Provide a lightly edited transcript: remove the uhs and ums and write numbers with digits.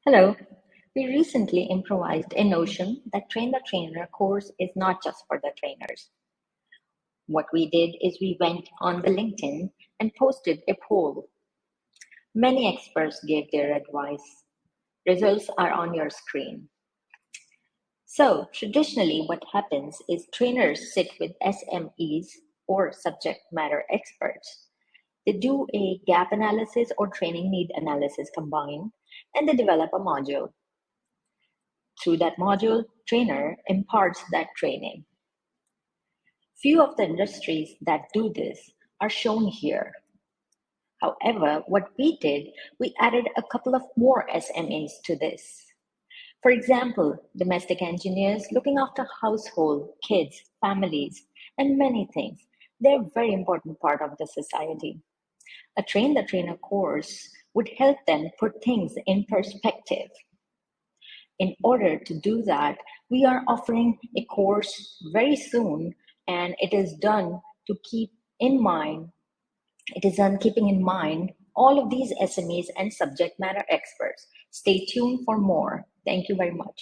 Hello. We recently improvised a notion that Train the Trainer course is not just for the trainers. What we did is we went on the LinkedIn and posted a poll. Many experts gave their advice. Results are on your screen. So, traditionally, what happens is trainers sit with SMEs or subject matter experts. They do a gap analysis or training need analysis combined, and they develop a module. Through that module, trainer imparts that training. Few of the industries that do this are shown here. However, what we did, we added a couple of more SMEs to this. For example, domestic engineers looking after household, kids, families, and many things. They're a very important part of the society. A Train the Trainer course would help them put things in perspective. In order to do that, we are offering a course very soon, and it is done keeping in mind all of these SMEs and subject matter experts. Stay tuned for more. Thank you very much.